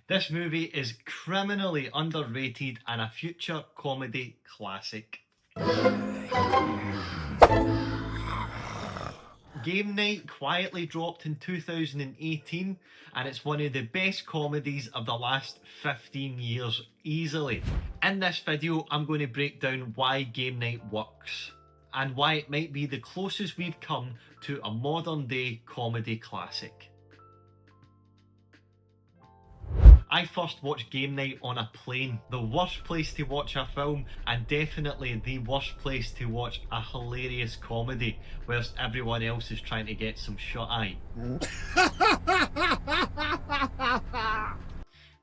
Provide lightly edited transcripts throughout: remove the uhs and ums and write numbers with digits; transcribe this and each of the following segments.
This movie is criminally underrated and a future comedy classic. Game Night quietly dropped in 2018 and it's one of the best comedies of the last 15 years easily. In this video I'm going to break down why Game Night works and why it might be the closest we've come to a modern day comedy classic. I first watched Game Night on a plane. The worst place to watch a film and definitely the worst place to watch a hilarious comedy whilst everyone else is trying to get some shut-eye.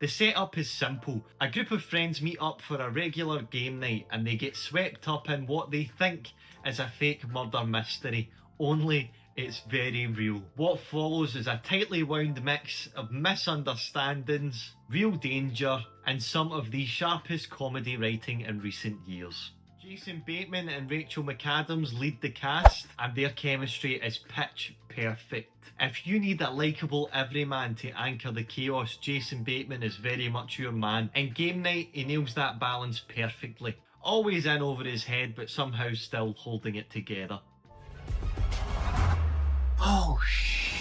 The setup is simple. A group of friends meet up for a regular game night and they get swept up in what they think is a fake murder mystery, only it's very real. What follows is a tightly wound mix of misunderstandings, real danger, and some of the sharpest comedy writing in recent years. Jason Bateman and Rachel McAdams lead the cast, and their chemistry is pitch perfect. If you need a likeable everyman to anchor the chaos, Jason Bateman is very much your man. In Game Night, he nails that balance perfectly. Always in over his head, but somehow still holding it together. Oh,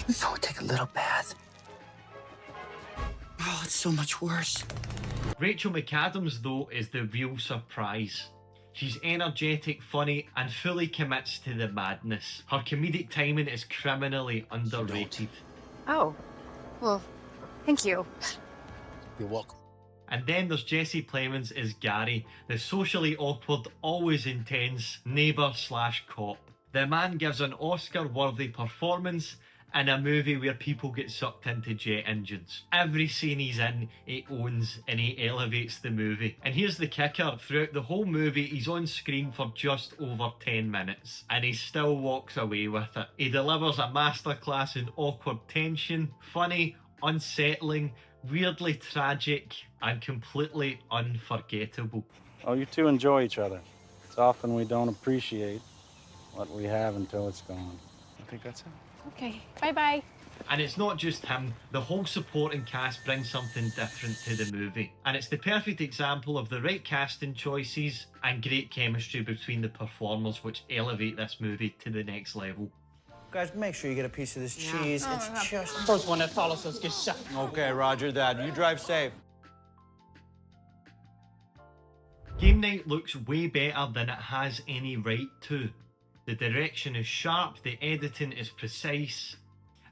so take a little bath. Oh, it's so much worse. Rachel McAdams, though, is the real surprise. She's energetic, funny, and fully commits to the madness. Her comedic timing is criminally underrated. Oh, well, thank you. You're welcome. And then there's Jesse Plemons as Gary, the socially awkward, always intense neighbour/cop. The man gives an Oscar-worthy performance in a movie where people get sucked into jet engines. Every scene he's in, he owns and he elevates the movie. And here's the kicker, throughout the whole movie, he's on screen for just over 10 minutes and he still walks away with it. He delivers a masterclass in awkward tension, funny, unsettling, weirdly tragic, and completely unforgettable. Oh, you two enjoy each other. It's often we don't appreciate what we have until it's gone. I think that's it. Okay, bye-bye. And it's not just him, the whole supporting cast brings something different to the movie. And it's the perfect example of the right casting choices and great chemistry between the performers which elevate this movie to the next level. Guys, make sure you get a piece of this cheese. It's just... First one that follows us gets shot. Okay, roger that. You drive safe. Game Night looks way better than it has any right to. The direction is sharp, the editing is precise,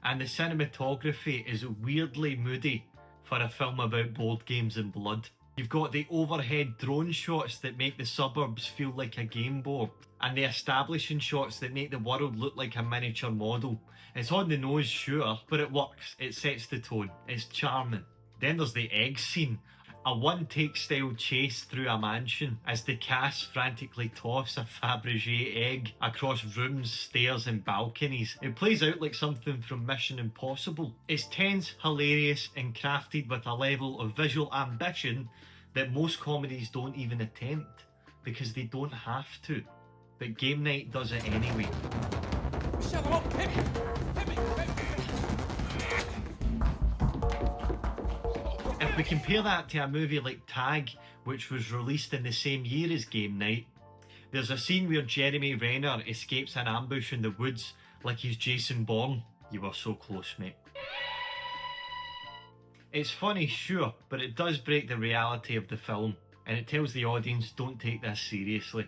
and the cinematography is weirdly moody for a film about board games and blood. You've got the overhead drone shots that make the suburbs feel like a game board, and the establishing shots that make the world look like a miniature model. It's on the nose, sure, but it works, it sets the tone, it's charming. Then there's the egg scene. A one-take style chase through a mansion as the cast frantically toss a Fabergé egg across rooms, stairs and balconies. It plays out like something from Mission Impossible. It's tense, hilarious and crafted with a level of visual ambition that most comedies don't even attempt because they don't have to. But Game Night does it anyway. If we compare that to a movie like Tag, which was released in the same year as Game Night, there's a scene where Jeremy Renner escapes an ambush in the woods like he's Jason Bourne. You were so close, mate. It's funny, sure, but it does break the reality of the film, and it tells the audience don't take this seriously.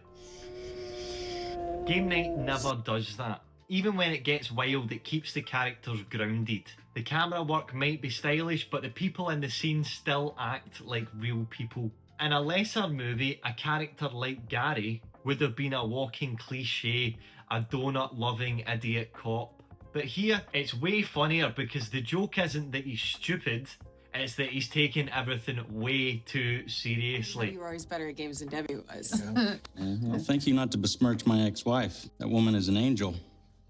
Game Night never does that. Even when it gets wild, it keeps the characters grounded. The camera work might be stylish, but the people in the scene still act like real people. In a lesser movie, a character like Gary would have been a walking cliche, a donut-loving idiot cop. But here, it's way funnier because the joke isn't that he's stupid, it's that he's taking everything way too seriously. You were always better at games than Debbie was. Well, thank you not to besmirch my ex-wife. That woman is an angel.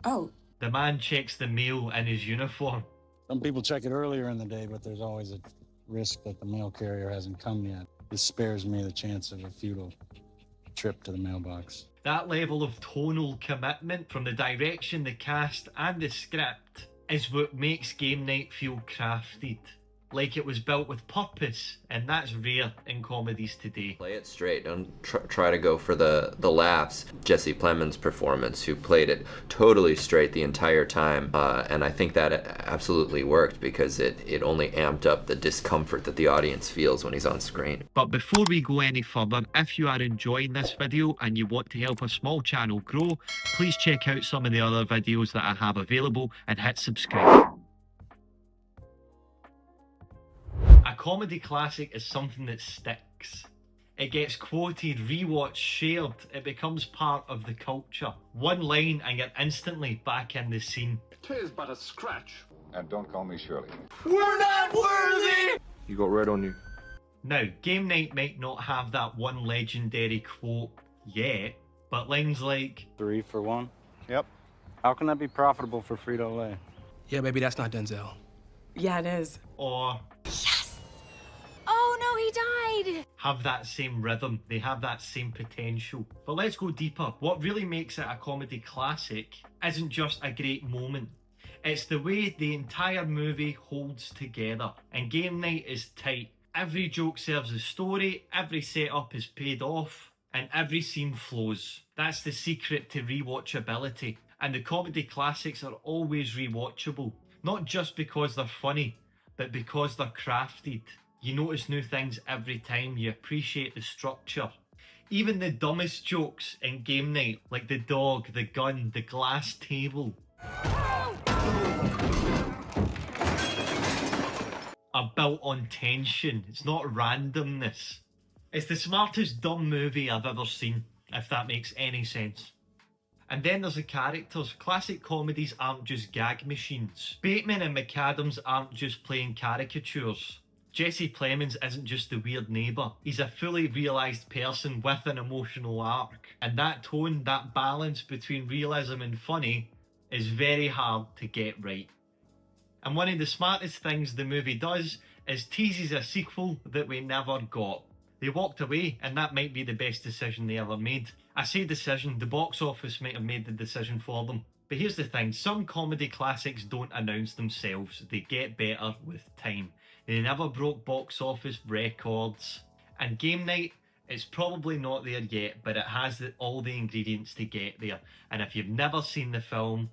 Oh. The man checks the mail in his uniform. Some people check it earlier in the day, but there's always a risk that the mail carrier hasn't come yet. This spares me the chance of a futile trip to the mailbox. That level of tonal commitment from the direction, the cast and the script is what makes Game Night feel crafted. like it was built with purpose, and that's rare in comedies today. Play it straight. Don't try to go for the laughs. Jesse Plemons' performance, who played it totally straight the entire time, and I think that it absolutely worked because it only amped up the discomfort that the audience feels when he's on screen. But before we go any further, if you are enjoying this video and you want to help a small channel grow, please check out some of the other videos that I have available and hit subscribe. A comedy classic is something that sticks. It gets quoted, rewatched, shared. It becomes part of the culture. One line and you're instantly back in the scene. 'Tis but a scratch. And don't call me Shirley. We're not worthy! You got red on you. Now, game night might not have that one legendary quote yet, but lines like, 3 for 1. Yep. How can that be profitable for Frito-Lay? Yeah, baby, that's not Denzel. Yeah, it is. or Oh no, he died! have that same rhythm. They have that same potential. But let's go deeper. What really makes it a comedy classic isn't just a great moment. It's the way the entire movie holds together. And game night is tight. Every joke serves a story, every setup is paid off, and every scene flows. That's the secret to rewatchability. And the comedy classics are always rewatchable. Not just because they're funny, but because they're crafted. You notice new things every time, you appreciate the structure. Even the dumbest jokes in game night, like the dog, the gun, the glass table, are built on tension. It's not randomness. It's the smartest dumb movie I've ever seen, if that makes any sense. And then there's the characters. Classic comedies aren't just gag machines. Bateman and McAdams aren't just playing caricatures. Jesse Plemons isn't just the weird neighbour. He's a fully realised person with an emotional arc. And that tone, that balance between realism and funny is very hard to get right. And one of the smartest things the movie does is teases a sequel that we never got. They walked away, and that might be the best decision they ever made. I say decision, the box office might have made the decision for them. But here's the thing, some comedy classics don't announce themselves, they get better with time. They never broke box office records. And game night, it's probably not there yet, but it has all the ingredients to get there. And if you've never seen the film,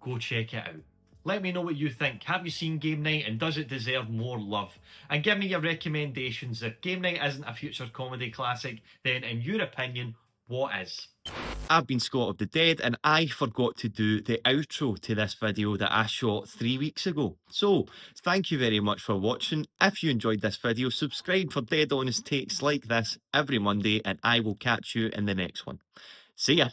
go check it out. Let me know what you think. Have you seen Game Night and does it deserve more love? And give me your recommendations. If Game Night isn't a future comedy classic, then in your opinion, what is? I've been Scott of the Dead, and I forgot to do the outro to this video that I shot 3 weeks ago. So, thank you very much for watching. If you enjoyed this video, subscribe for dead honest takes like this every Monday, and I will catch you in the next one. See ya.